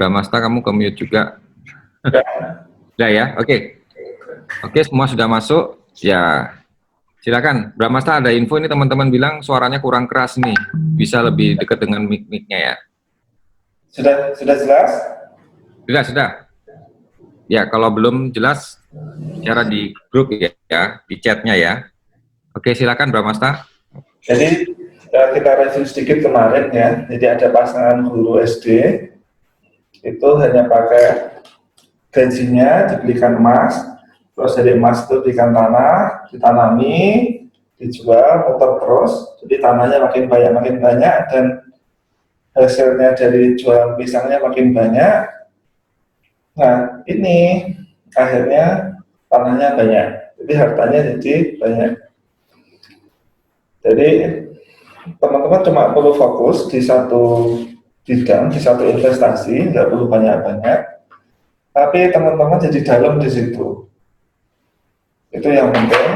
Bramasta, kamu ke-mute juga. Udah ya, oke. Oke, semua sudah masuk. Ya, silakan. Bramasta, ada info ini teman-teman bilang suaranya kurang keras nih. Bisa lebih dekat dengan mic-nya ya. Sudah jelas? Sudah. Ya, kalau belum jelas, bicara di grup ya, di chatnya ya. Oke, silakan Bramasta. Jadi kita review sedikit kemarin ya. Jadi ada pasangan guru SD itu hanya pakai gajinya dibelikan emas, terus dari emas itu dibelikan tanah, ditanami, dijual, muter terus. Jadi tanahnya makin banyak dan hasilnya dari jualan pisangnya makin banyak. Nah ini akhirnya tanahnya banyak, jadi hartanya jadi banyak. Jadi teman-teman cuma perlu fokus di satu bidang, di satu investasi, nggak perlu banyak-banyak. Tapi teman-teman jadi dalam di situ. Itu yang penting.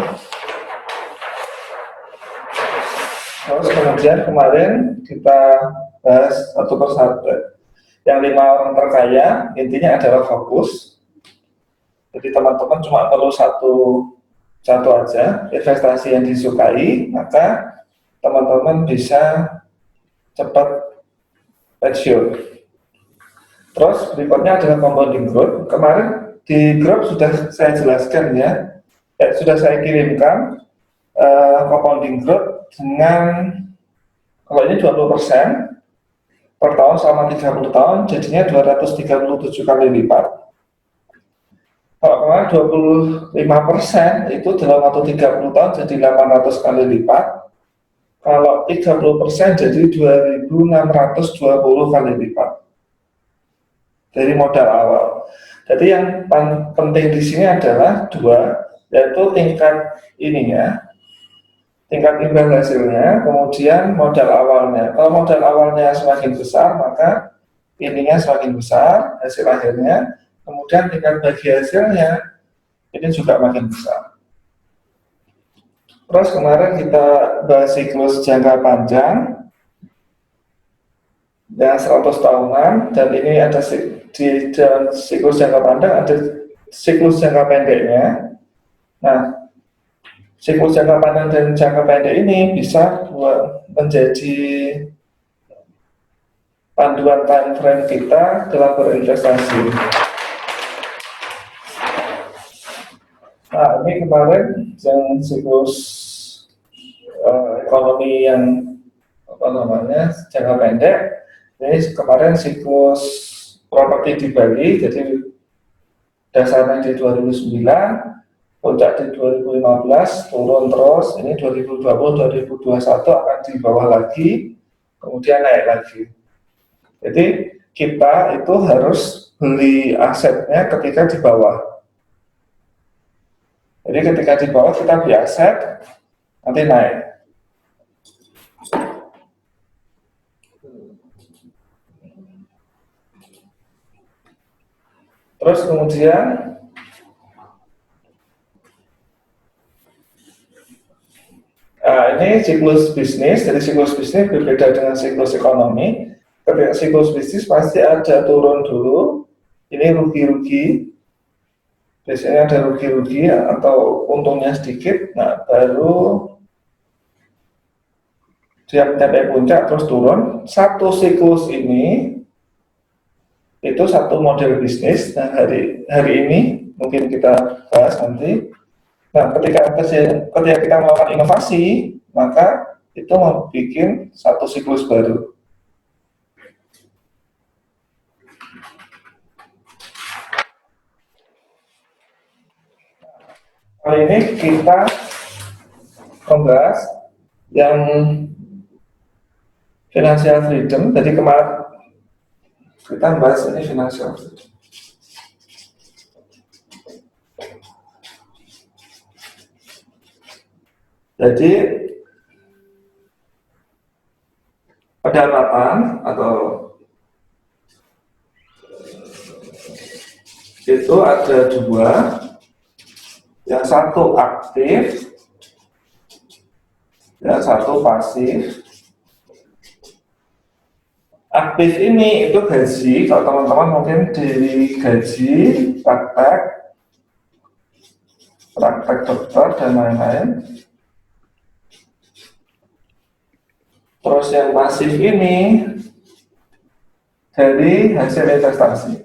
Terus kemudian kemarin kita bahas satu persatu. Yang 5 orang terkaya, intinya adalah fokus. Jadi teman-teman cuma perlu satu aja, investasi yang disukai, maka teman-teman bisa cepat pensiun. Terus berikutnya adalah compounding growth. Kemarin di grup sudah saya jelaskan ya, sudah saya kirimkan compounding growth dengan kalau ini 20% per tahun selama 30 tahun, jadinya 237 kali lipat. Kalau kemarin 25% itu dalam waktu 30 tahun jadi 800 kali lipat. Kalau 30% jadi 2.620 kali lipat dari modal awal. Jadi yang penting di sini adalah dua, yaitu tingkat ininya, tingkat imbal hasilnya, kemudian modal awalnya. Kalau modal awalnya semakin besar, maka ininya semakin besar, hasil akhirnya, kemudian tingkat bagi hasilnya ini juga makin besar. Terus kemarin kita bahas siklus jangka panjang yang 100 tahunan, dan ini ada di dalam siklus jangka panjang ada siklus jangka pendeknya. Nah, siklus jangka panjang dan jangka pendek ini bisa menjadi panduan time frame kita dalam berinvestasi. Nah, ini kemarin yang siklus ekonomi yang jangka pendek. Ini kemarin siklus properti di Bali, jadi dasarnya di 2009, puncak di 2015, turun terus, ini 2020, 2021 akan di bawah lagi, kemudian naik lagi. Jadi kita itu harus beli asetnya ketika di bawah. Jadi ketika di bawah kita beli aset, nanti naik. Terus kemudian ini siklus bisnis. Jadi siklus bisnis berbeda dengan siklus ekonomi. Ketika siklus bisnis pasti ada turun dulu, ini rugi-rugi, biasanya ada rugi-rugi atau untungnya sedikit, nah baru dia mencapai puncak terus turun. Satu siklus ini itu satu model bisnis. Nah hari ini mungkin kita bahas nanti. Nah ketika kita melakukan inovasi, maka itu membuat satu siklus baru. Kali ini kita membahas yang financial freedom. Jadi kemarin kita bahas ini financial freedom. Jadi pendapatan atau itu ada dua, yang satu aktif, yang satu pasif. Aktif ini itu gaji, kalau teman-teman mungkin dari gaji, praktek dokter dan lain-lain. Terus yang pasif ini dari hasil investasi.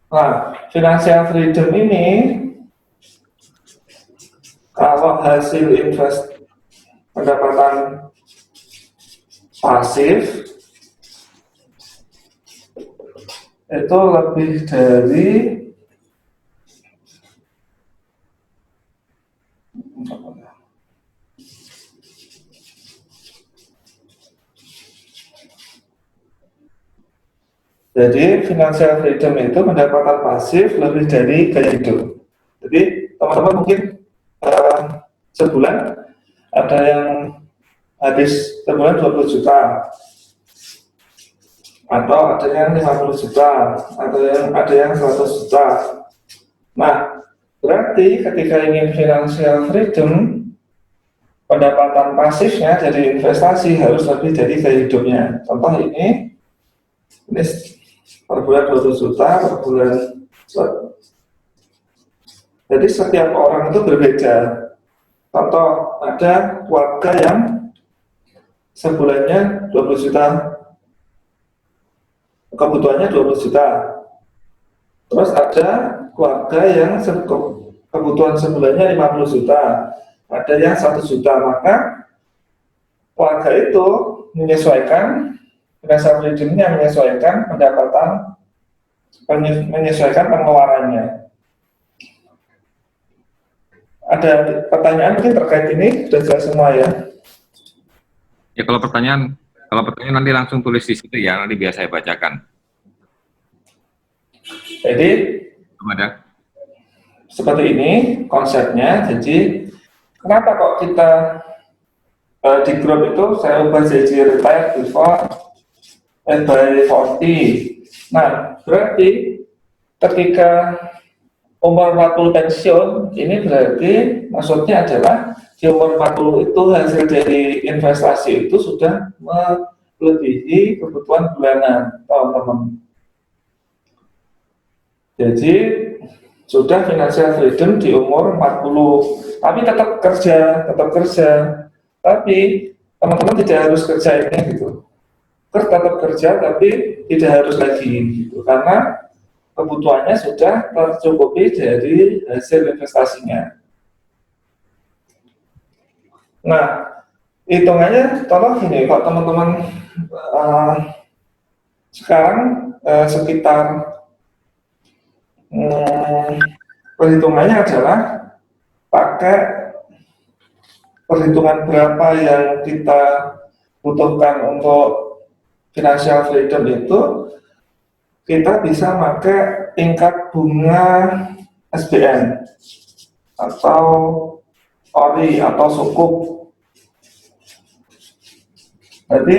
Nah, financial freedom ini kalau hasil pendapatan pasif itu lebih dari jadi financial freedom itu pendapatan pasif lebih dari gaya hidup. Jadi teman-teman mungkin sebulan ada yang habis sebulan 20 juta, atau ada yang 50 juta, ada yang 100 juta. Nah, berarti ketika ingin financial freedom, pendapatan pasifnya dari investasi harus lebih dari gaya hidupnya. Contoh ini per bulan 20 juta, per bulan. Jadi setiap orang itu berbeda. Contoh, ada keluarga yang sebulannya 20 juta, kebutuhannya 20 juta. Terus ada keluarga yang kebutuhan sebulannya 50 juta, ada yang 1 juta. Maka keluarga itu menyesuaikan, financial freedom-nya menyesuaikan pendapatan, menyesuaikan pengeluarannya. Ada pertanyaan mungkin terkait ini? Sudah jelas semua ya? Ya, kalau pertanyaan nanti langsung tulis di situ ya, nanti biar saya bacakan. Jadi ada seperti ini konsepnya. Jadi kenapa kok kita di grup itu saya ubah jadi retire before by 40. Nah, berarti ketika umur 40 pensiun, ini berarti maksudnya adalah di umur 40 itu hasil dari investasi itu sudah melebihi kebutuhan bulanan, teman-teman. Jadi sudah financial freedom di umur 40, tapi tetap kerja. Tapi teman-teman tidak harus kerja ini gitu. Tetap kerja tapi tidak harus lagi gitu, karena kebutuhannya sudah tercukupi dari hasil investasinya. Nah, hitungannya tolong gini, kalau teman-teman sekarang sekitar perhitungannya adalah pakai perhitungan berapa yang kita butuhkan untuk financial freedom itu, kita bisa pakai tingkat bunga SBN atau ORI atau sukuk. Jadi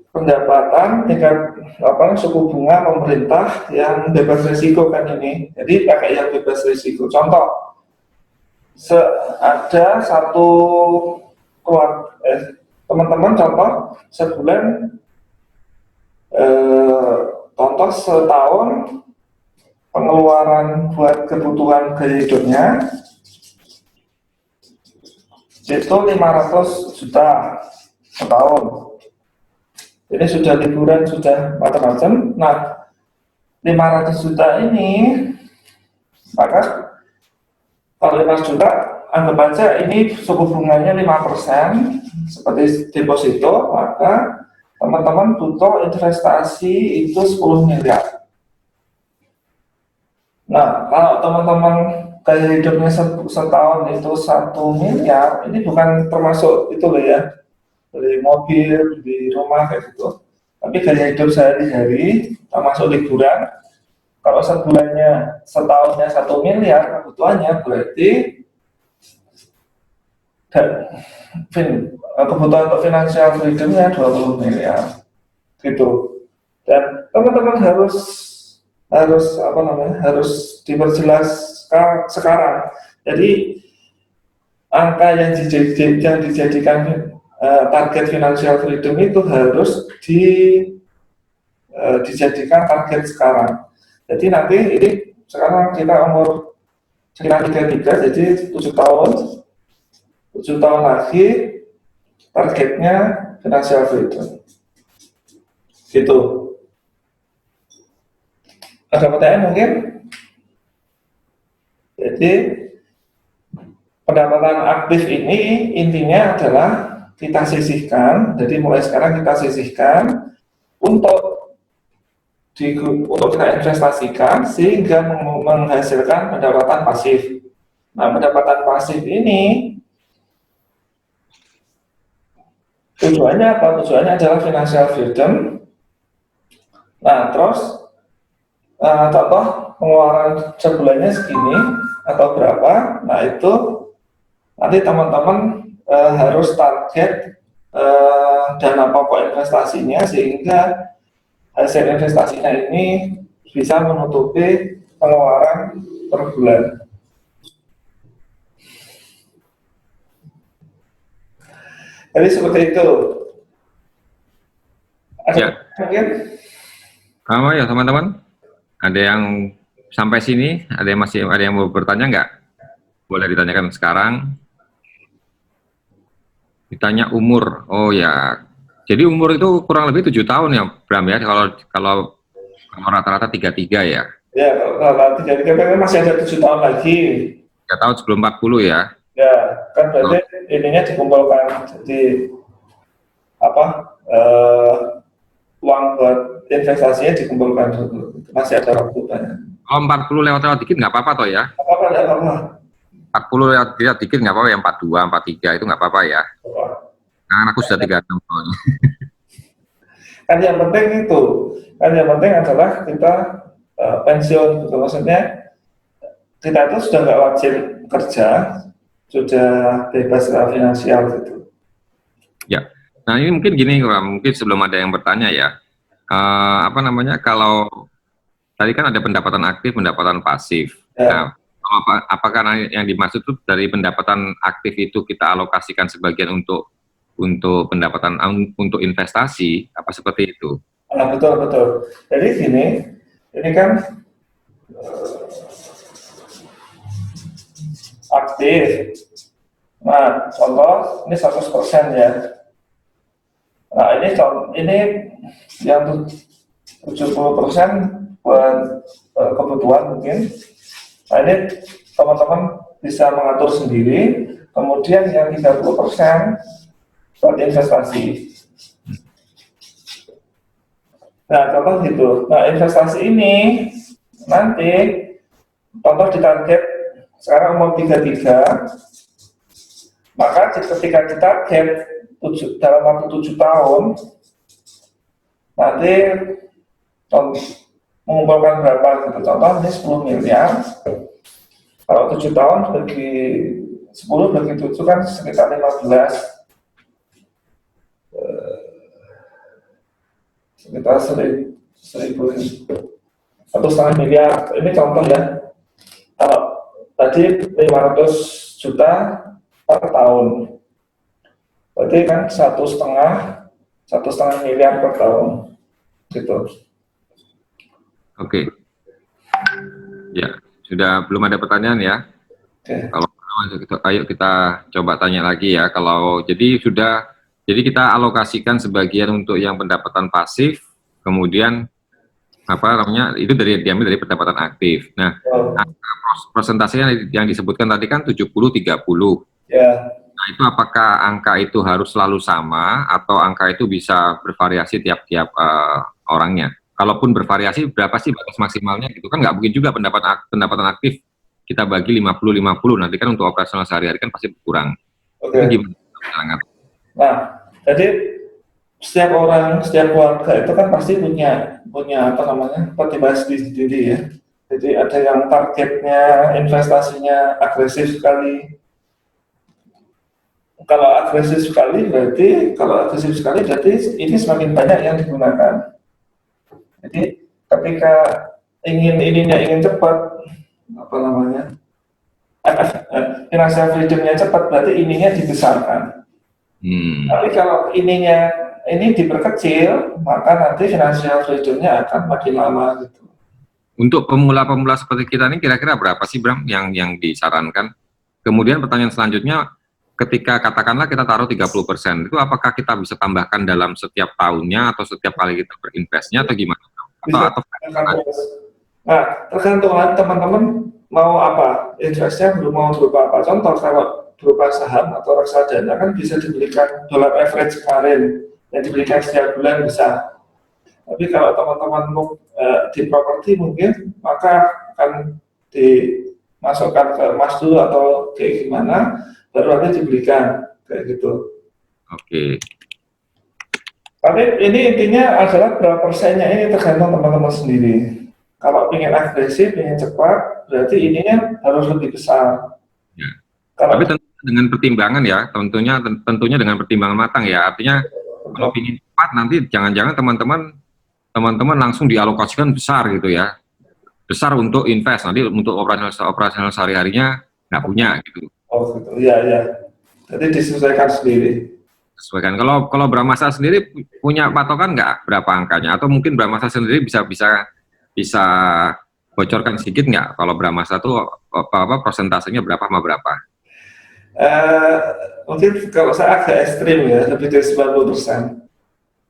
pendapatan tingkat suku bunga pemerintah yang bebas risiko kan ini. Jadi pakai yang bebas risiko. Contoh, ada satu teman-teman contoh sebulan contoh setahun pengeluaran buat kebutuhan gaya hidupnya itu 500 juta setahun. Ini sudah liburan, sudah macam-macam. Nah, 500 juta ini, maka kalau 500 juta, anggap aja ini suku bunganya 5% seperti deposito, maka teman-teman butuh investasi itu 10 miliar. Nah, kalau teman-teman gaya hidupnya setahun itu 1 miliar, ini bukan termasuk itu loh ya, beli mobil, beli rumah kayak gitu. Tapi gaya hidup sehari-hari, termasuk liburan, kalau sebulannya, setahunnya 1 miliar kebutuhannya, berarti kebutuhan untuk financial freedomnya 20 miliar gitu. Dan teman-teman harus diperjelas sekarang. Jadi angka yang dijadikan target financial freedom itu harus dijadikan target sekarang. Jadi nanti ini sekarang kita umur sekitar 33, jadi 7 tahun. 7 tahun lagi targetnya financial freedom. Gitu. Ada pertanyaan mungkin? Jadi pendapatan aktif ini intinya adalah kita sisihkan. Jadi mulai sekarang kita sisihkan untuk kita investasikan sehingga menghasilkan pendapatan pasif. Nah, pendapatan pasif ini tujuannya apa? Tujuannya adalah financial freedom. Nah, terus contoh pengeluaran sebulannya segini atau berapa? Nah, itu nanti teman-teman harus target dana pokok investasinya sehingga hasil investasinya ini bisa menutupi pengeluaran per bulan. Jadi seperti itu. Ada Ya. mungkin? Sama ya teman-teman? Ada yang sampai sini? Ada yang mau bertanya nggak? Boleh ditanyakan sekarang. Ditanya umur. Oh ya. Jadi umur itu kurang lebih 7 tahun ya, Bram ya. Kalau rata-rata 33 ya. Ya, kalau 33 masih ada 7 tahun lagi. 3 tahun sebelum 40 ya. Ya, kan berarti ininya dikumpulkan. Jadi apa? Uang buat investasinya dikumpulkan dulu. Masih ada waktu banyak. Kalau 40 lewat dikit nggak apa-apa toh ya. Apa enggak apa-apa? 40 lewat dikit nggak apa-apa ya, 42, 43 itu nggak apa-apa ya. Nah, aku sudah 36 tahun. Kan yang penting itu, kan yang penting adalah kita pensiun gitu. Maksudnya kita itu sudah nggak wajib kerja, sudah bebas secara finansial gitu. Ya, nah ini mungkin gini, mungkin sebelum ada yang bertanya ya, apa namanya, kalau tadi kan ada pendapatan aktif, pendapatan pasif. Ya. Nah, apakah yang dimaksud itu dari pendapatan aktif itu kita alokasikan sebagian untuk pendapatan untuk investasi, apa seperti itu? Nah, betul. Jadi gini, ini kan aktif. Nah, contoh ini 100% ya. Nah, ini yang 70% buat kebutuhan mungkin. Nah, ini teman-teman bisa mengatur sendiri. Kemudian yang 30% buat investasi. Nah, contoh gitu. Nah, investasi ini nanti contoh ditarget sekarang umur 33, maka ketika ditarget dalam waktu 7 tahun nanti mengumpulkan berapa gitu. Contoh ini 10 miliar. Kalau 7 tahun bagi 10 bagi 7 kan sekitar 15, sekitar 1,5 miliar. Ini contoh ya. Kalau tadi 500 juta per tahun, berarti kan 1,5 miliar per tahun, gitu. Oke. Ya, sudah belum ada pertanyaan ya. Oke. Kalau ayo kita coba tanya lagi ya. Jadi kita alokasikan sebagian untuk yang pendapatan pasif, kemudian itu diambil dari pendapatan aktif. Nah, persentasenya yang disebutkan tadi kan 70-30. Ya. Nah, itu apakah angka itu harus selalu sama atau angka itu bisa bervariasi tiap-tiap orangnya? Kalaupun bervariasi, berapa sih batas maksimalnya? Gitu kan nggak mungkin juga pendapatan aktif kita bagi 50-50, nanti kan untuk operasional sehari-hari kan pasti berkurang. Oke. Itu gimana? Nah, jadi setiap keluarga itu kan pasti punya pertimbangan sendiri ya. Jadi ada yang targetnya investasinya agresif sekali. Kalau agresif sekali berarti ini semakin banyak yang digunakan. Jadi ketika ingin cepat, financial freedom-nya cepat, berarti ininya dibesarkan. Tapi kalau ini diperkecil, maka nanti financial freedom-nya akan makin lama gitu. Untuk pemula-pemula seperti kita ini kira-kira berapa sih Bram yang disarankan? Kemudian pertanyaan selanjutnya, ketika katakanlah kita taruh 30%, itu apakah kita bisa tambahkan dalam setiap tahunnya atau setiap kali kita berinvestnya atau gimana? Nah, tergantung teman-teman mau apa, investnya belum mau berupa apa. Contoh kalau berupa saham atau reksadana kan bisa dibelikan dollar average kemarin yang dibelikan setiap bulan bisa. Tapi kalau teman-teman di properti mungkin maka akan dimasukkan ke emas dulu atau kayak gimana, baru nanti dibelikan kayak gitu. Oke. Tapi ini intinya adalah berapa persennya ini tergantung teman-teman sendiri. Kalau ingin agresif, ingin cepat, berarti ininya harus lebih besar. Ya. Tapi tentunya dengan pertimbangan ya, tentunya dengan pertimbangan matang ya. Artinya kalau ingin cepat nanti jangan-jangan teman-teman langsung dialokasikan besar gitu ya, besar untuk invest, nanti untuk operasional sehari-harinya nggak punya gitu. Oh gitu, iya. Jadi disesuaikan sendiri. Sesuaikan. Kalau Bramasta sendiri punya patokan nggak berapa angkanya, atau mungkin Bramasta sendiri bisa bocorkan sedikit nggak kalau Bramasta tuh apa persentasenya berapa sama berapa? Mungkin kalau saya agak ekstrim ya, lebih dari 90%.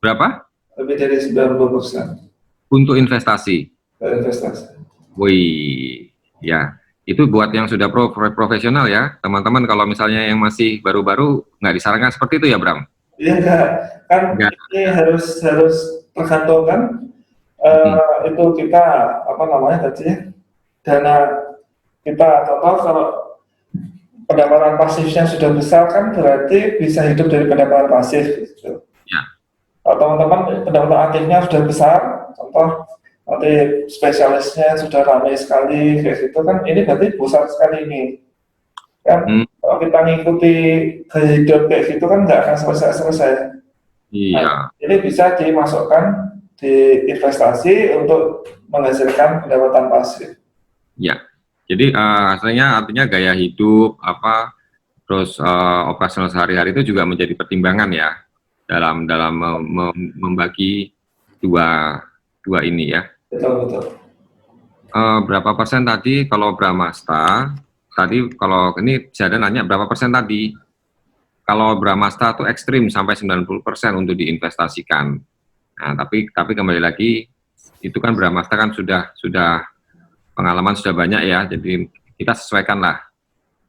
Berapa? Lebih dari 90%. Untuk investasi? Investasi. Wih, ya. Itu buat yang sudah profesional ya, teman-teman. Kalau misalnya yang masih baru-baru, nggak disarankan seperti itu ya, Bram? Iya, kan ini harus tergantung kan, itu kita, apa namanya tadi, dana kita, contoh kalau pendapatan pasifnya sudah besar kan berarti bisa hidup dari pendapatan pasif. Gitu. Ya. Kalau teman-teman pendapatan aktifnya sudah besar, contoh nanti spesialisnya sudah ramai sekali kayak gitu kan, ini berarti besar sekali ini kan. Kalau kita ngikuti gaya hidup kayak gitu kan nggak akan selesai. Iya. Nah, ini bisa dimasukkan di investasi untuk menghasilkan pendapatan pasif. Ya, jadi artinya gaya hidup terus operasional sehari-hari itu juga menjadi pertimbangan ya dalam membagi dua ini ya. Betul. Berapa persen tadi kalau Bramasta? Tadi kalau ini saya nanya berapa persen tadi? Kalau Bramasta itu ekstrim sampai 90% untuk diinvestasikan. Nah, tapi kembali lagi itu kan Bramasta kan sudah pengalaman sudah banyak ya, jadi kita sesuaikan lah.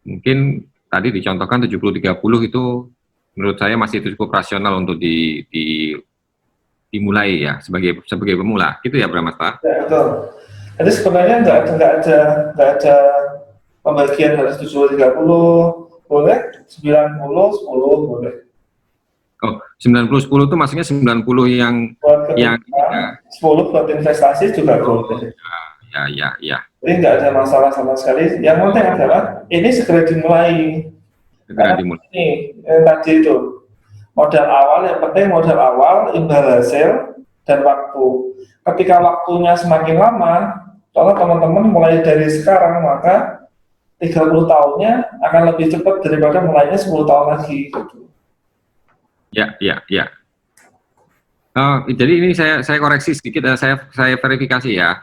Mungkin tadi dicontohkan 70-30 itu menurut saya masih cukup rasional untuk dimulai ya sebagai pemula, gitu ya Bramasta? Ya, betul. Jadi sebenarnya nggak ada pembagian harus 70-30, boleh 90-10 boleh. Oh, 90-10 itu maksudnya 90 yang buat yang 10 buat investasi juga boleh. Ya. Jadi nggak ada masalah sama sekali. Yang penting adalah ini segera dimulai. Ini yang tadi itu modal awal, yang penting modal awal, imbal hasil, dan waktu. Ketika waktunya semakin lama, kalau teman-teman mulai dari sekarang, maka 30 tahunnya akan lebih cepat daripada mulainya 10 tahun lagi. Gitu. Ya. Jadi ini saya koreksi sedikit, saya verifikasi ya.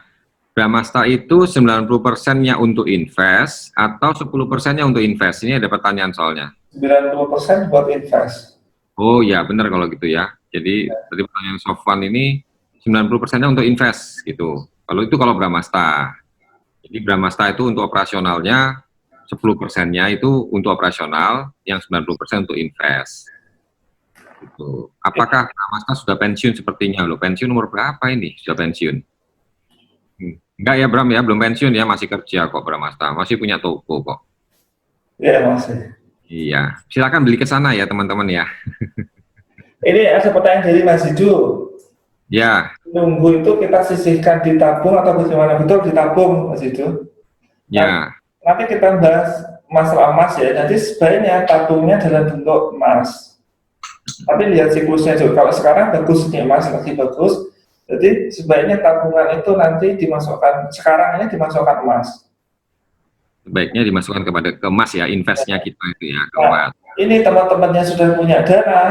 Bramasta itu 90%-nya untuk invest atau 10%-nya untuk invest? Ini ada pertanyaan soalnya. 90% buat invest. Oh ya, benar kalau gitu ya. Jadi tadi pertanyaan Sofwan ini 90%-nya untuk invest gitu. Kalau Bramasta. Jadi Bramasta itu untuk operasionalnya, 10%-nya itu untuk operasional, yang 90% untuk invest. Gitu. Apakah Bramasta sudah pensiun sepertinya loh? Pensiun umur berapa ini sudah pensiun? Enggak ya Bram ya, belum pensiun ya, masih kerja kok Bramasta, masih punya toko kok. Iya masih. Iya, silakan beli ke sana ya teman-teman ya. Ini ada pertanyaan dari Mas Hidu. Ya. Nunggu itu kita sisihkan ditabung atau bagaimana? Betul ditabung Mas Hidu. Ya. Nanti kita bahas masalah emas ya. Nanti sebaiknya tabungnya dalam bentuk emas. Tapi lihat siklusnya juga. Kalau sekarang bagus nih emas lagi bagus. Jadi sebaiknya tabungan itu nanti dimasukkan, sekarang ini dimasukkan emas. Sebaiknya dimasukkan ke emas ya, investnya kita itu ya, ke emas. ini teman-temannya sudah punya dana,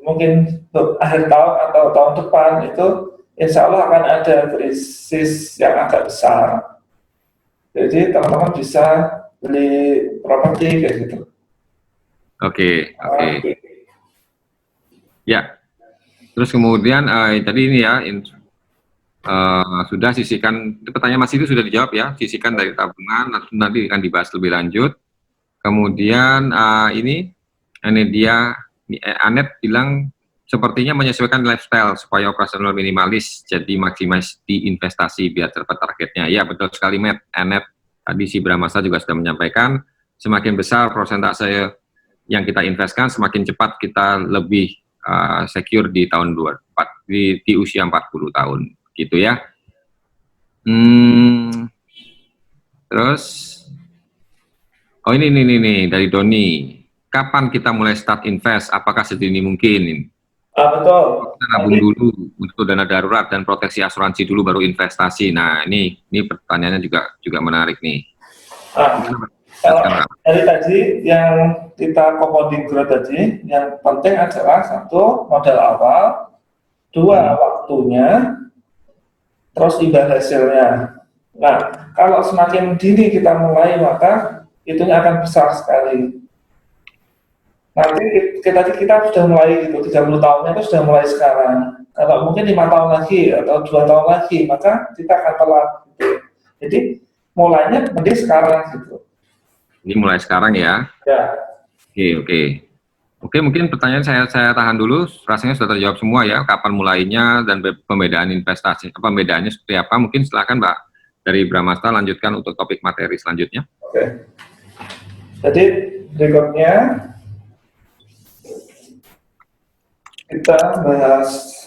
mungkin akhir tahun atau tahun depan itu insya Allah akan ada krisis yang agak besar. Jadi teman-teman bisa beli properti kayak gitu. Oke. Ya. Terus kemudian tadi ini ya sudah sisihkan, pertanyaan Mas itu sudah dijawab ya, sisihkan dari tabungan, nanti akan dibahas lebih lanjut. Kemudian ini dia Anet bilang sepertinya menyesuaikan lifestyle supaya operasional minimalis, jadi maksimalis di investasi biar cepat targetnya. Ya betul sekali Anet. Tadi si Bramasta juga sudah menyampaikan, semakin besar persentase yang kita investkan, semakin cepat kita lebih secure di tahun 24, di usia 40 tahun gitu ya. Terus ini dari Doni, kapan kita mulai start invest, apakah sedini mungkin? Betul. Kita nabung dulu untuk dana darurat dan proteksi asuransi dulu baru investasi. Nah ini pertanyaannya juga menarik nih. Dari tadi yang kita compounding growth tadi, yang penting adalah satu, modal awal, dua, waktunya, terus imbal hasilnya. Nah, kalau semakin dini kita mulai, maka itunya akan besar sekali. Nanti kita sudah mulai gitu, 30 tahunnya itu sudah mulai sekarang. Kalau mungkin 5 tahun lagi atau 2 tahun lagi, maka kita akan telat gitu. Jadi mulainya mending sekarang gitu. Ini mulai sekarang ya? Ya. Oke, mungkin pertanyaan saya tahan dulu, rasanya sudah terjawab semua ya, kapan mulainya dan pembedaan investasi, pembedaannya seperti apa, mungkin silakan Mbak dari Bramasta lanjutkan untuk topik materi selanjutnya. Oke. Jadi berikutnya kita bahas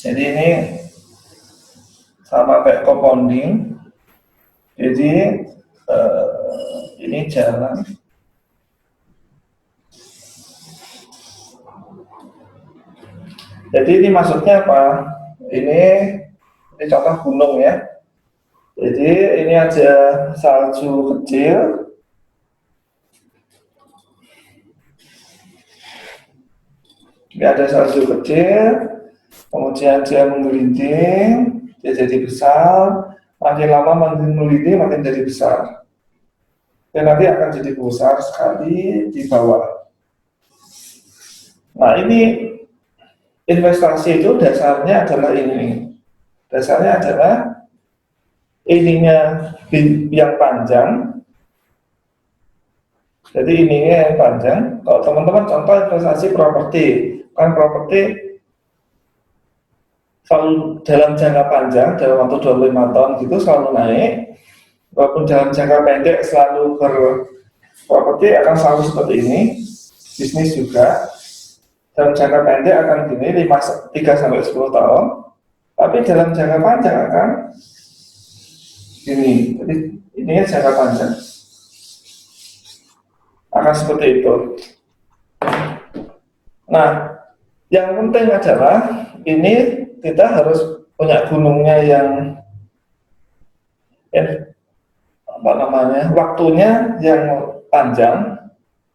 jadi ini sama kayak compounding. Jadi ini jalan. Jadi ini maksudnya apa? Ini contoh gunung ya. Jadi ini ada salju kecil. Ini ada salju kecil, kemudian dia menggelinding, dia jadi besar, makin lama makin menggelinding, makin jadi besar. Dan nanti akan jadi besar sekali di bawah. Nah ini investasi itu dasarnya adalah ini. Dasarnya adalah ininya yang panjang. Jadi ininya yang panjang. Kalau teman-teman contoh investasi properti, kan properti selalu dalam jangka panjang, dalam waktu 25 tahun gitu selalu naik. Walaupun dalam jangka pendek selalu properti akan selalu seperti ini. Bisnis juga dalam jangka pendek akan gini 3-10 tahun, tapi dalam jangka panjang akan gini. Jadi ininya jangka panjang akan seperti itu. Nah, yang penting adalah ini kita harus punya gunungnya yang waktunya yang panjang.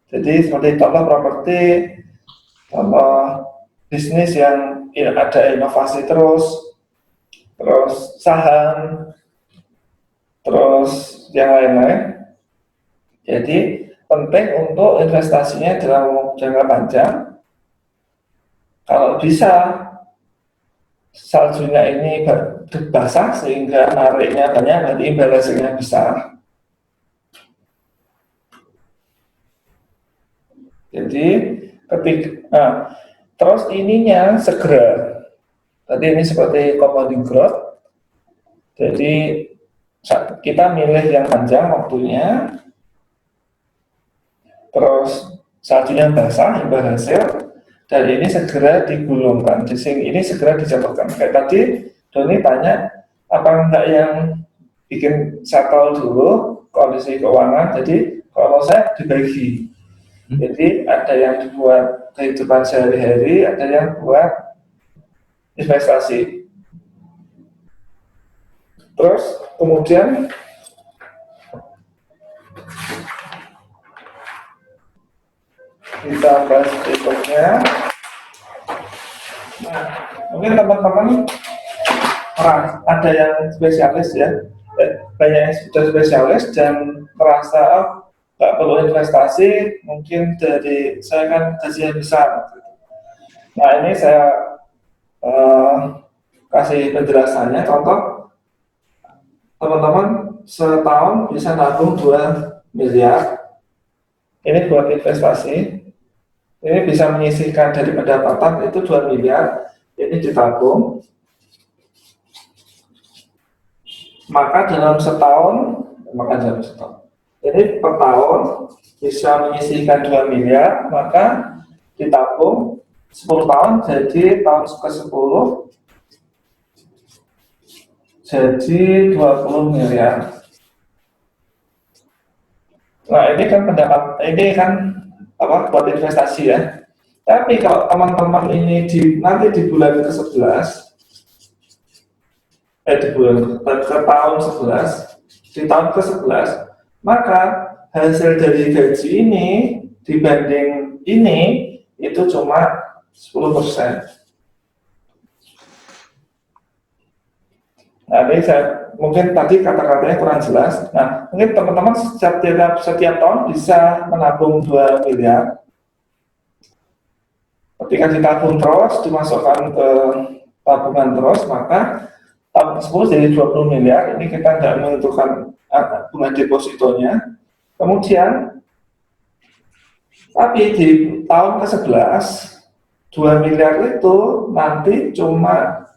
Jadi seperti contoh properti, contoh bisnis yang ada inovasi terus saham, terus yang lain-lain. Jadi penting untuk investasinya dalam jangka panjang. Kalau bisa saljunya ini basah sehingga nariknya banyak, nanti imbal hasilnya besar. Jadi terus ininya segera. Tadi ini seperti compounding growth. Jadi kita milih yang panjang waktunya, terus saljunya basah, imbal hasil, dan ini segera digulungkan. Jadi ini segera dijatuhkan. Kayak tadi Doni tanya, apa enggak yang bikin settle dulu, kondisi keuangan. Jadi kalau saya dibagi. Jadi ada yang buat kehidupan sehari-hari, ada yang buat investasi. Terus kemudian kita bahas berikutnya. Nah, mungkin teman-teman ada yang spesialis ya, banyak yang sudah spesialis dan merasa nggak perlu investasi, mungkin dari saya kan gajinya besar. Nah ini saya kasih penjelasannya. Contoh, teman-teman setahun bisa nabung 2 miliar. Ini buat investasi. Ini bisa menyisihkan dari pendapatan itu 2 miliar. Ini ditabung. Maka dalam setahun, jadi per tahun bisa menyisihkan 2 miliar, maka ditabung 10 tahun, jadi tahun ke-10 jadi 20 miliar. Nah ini kan ini kan buat investasi ya. Tapi kalau teman-teman ini nanti di bulan ke-11, ke tahun 11, di tahun ke-11, maka hasil dari gaji ini dibanding ini itu cuma 10%. Nah, ini mungkin tadi kata-katanya kurang jelas. Nah, mungkin teman-teman setiap tahun bisa menabung 2 miliar. Ketika ditabung terus, dimasukkan ke tabungan terus, maka tahun ke-10 jadi 20 miliar. Ini kita tidak menentukan bunga depositonya. Kemudian, tapi di tahun ke-11, 2 miliar itu nanti cuma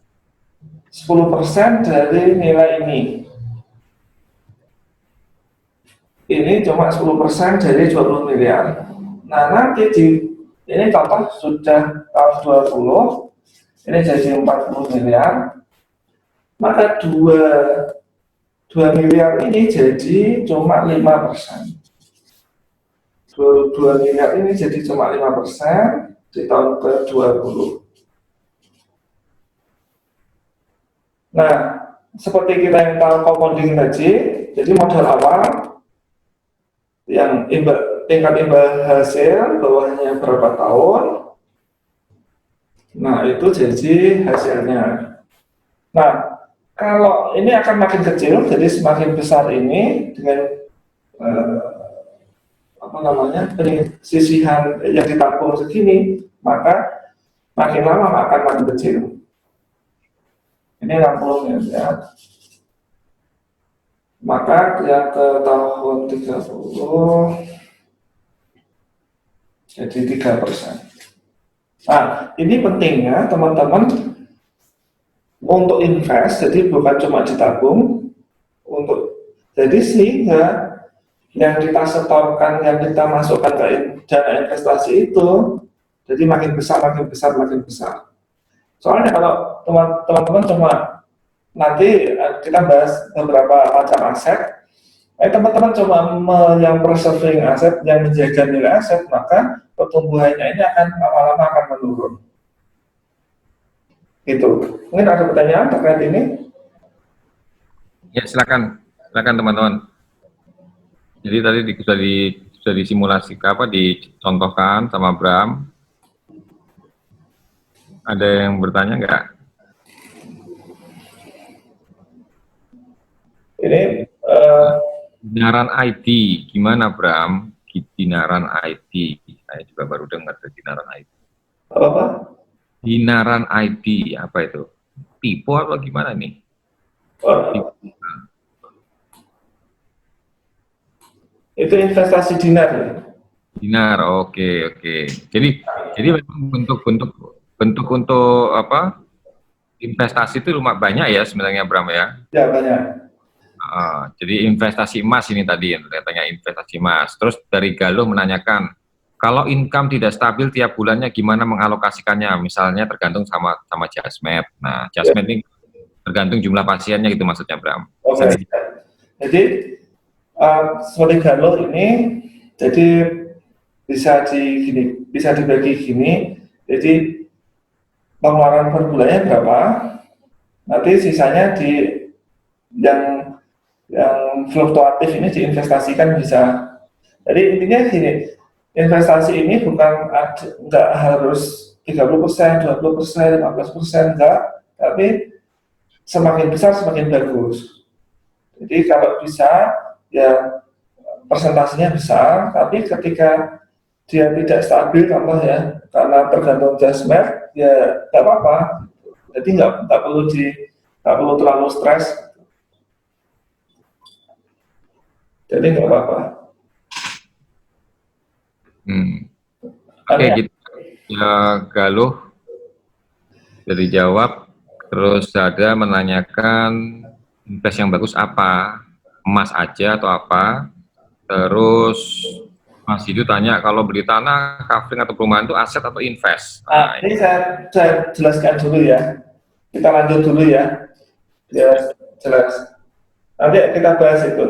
10% dari nilai ini. Ini cuma 10% dari 20 miliar. Nah, nanti ini contoh sudah tahun 20, ini jadi 40 miliar. Maka 2 miliar ini jadi cuma 5%. 2 miliar ini jadi cuma 5% di tahun ke-20. Nah, seperti kita yang tahu compounding tadi, jadi modal awal yang tingkat imbal hasil bawahnya berapa tahun, nah itu jadi hasilnya. Nah, kalau ini akan makin kecil, jadi semakin besar ini dengan sisihan yang ditabung segini, maka makin lama akan makin kecil. Ini 60 miliar. Maka yang ke tahun 30 jadi 3%. Nah, ini pentingnya teman-teman untuk invest, jadi bukan cuma ditabung, jadi sehingga yang kita setorkan, yang kita masukkan ke dana investasi itu, jadi makin besar. Soalnya kalau teman-teman cuma nanti kita bahas beberapa macam aset, teman-teman cuma yang preserving aset, yang menjaga nilai aset, maka pertumbuhannya ini akan lama-lama akan menurun. Gitu. Mungkin ada pertanyaan terkait ini? Ya, silakan teman-teman. Jadi tadi sudah disimulasi dicontohkan sama Bram. Ada yang bertanya nggak? Ini Dinaran IT, gimana Bram? Dinaran IT, saya juga baru dengar Dinaran IT. apa? Dinaran IT, apa itu? Tipe apa gimana nih? Itu investasi dinar ya? Dinar, oke. Jadi memang bentuk untuk apa? Investasi itu lumayan banyak ya sebenarnya Bram ya? Ya banyak. Jadi investasi emas ini tadi yang katanya investasi emas. Terus dari Galuh menanyakan, kalau income tidak stabil tiap bulannya gimana mengalokasikannya? Misalnya tergantung sama Jasmed. Nah, Jasmed ini tergantung jumlah pasiennya gitu maksudnya Bram. Oke. Jadi Seperti Galuh ini, jadi bisa dibagi gini. Jadi pengeluaran per bulannya berapa? Nanti sisanya yang fluktuatif ini diinvestasikan bisa. Jadi intinya gini, investasi ini nggak harus 30%, 20%, 15%, enggak, tapi semakin besar semakin bagus. Jadi kalau bisa ya presentasinya besar, tapi ketika dia tidak stabil, contoh ya, karena tergantung jasmet, ya nggak apa-apa. Jadi nggak perlu terlalu stres. Jadi nggak apa-apa. Oke, gitu. Ya, Galuh dari jawab. Terus ada menanyakan invest yang bagus apa? Emas aja atau apa? Terus Mas Hidu tanya, kalau beli tanah, covering atau perumahan itu aset atau invest? Nah, ini saya jelaskan dulu ya. Kita lanjut dulu ya. Biar jelas. Nanti kita bahas itu.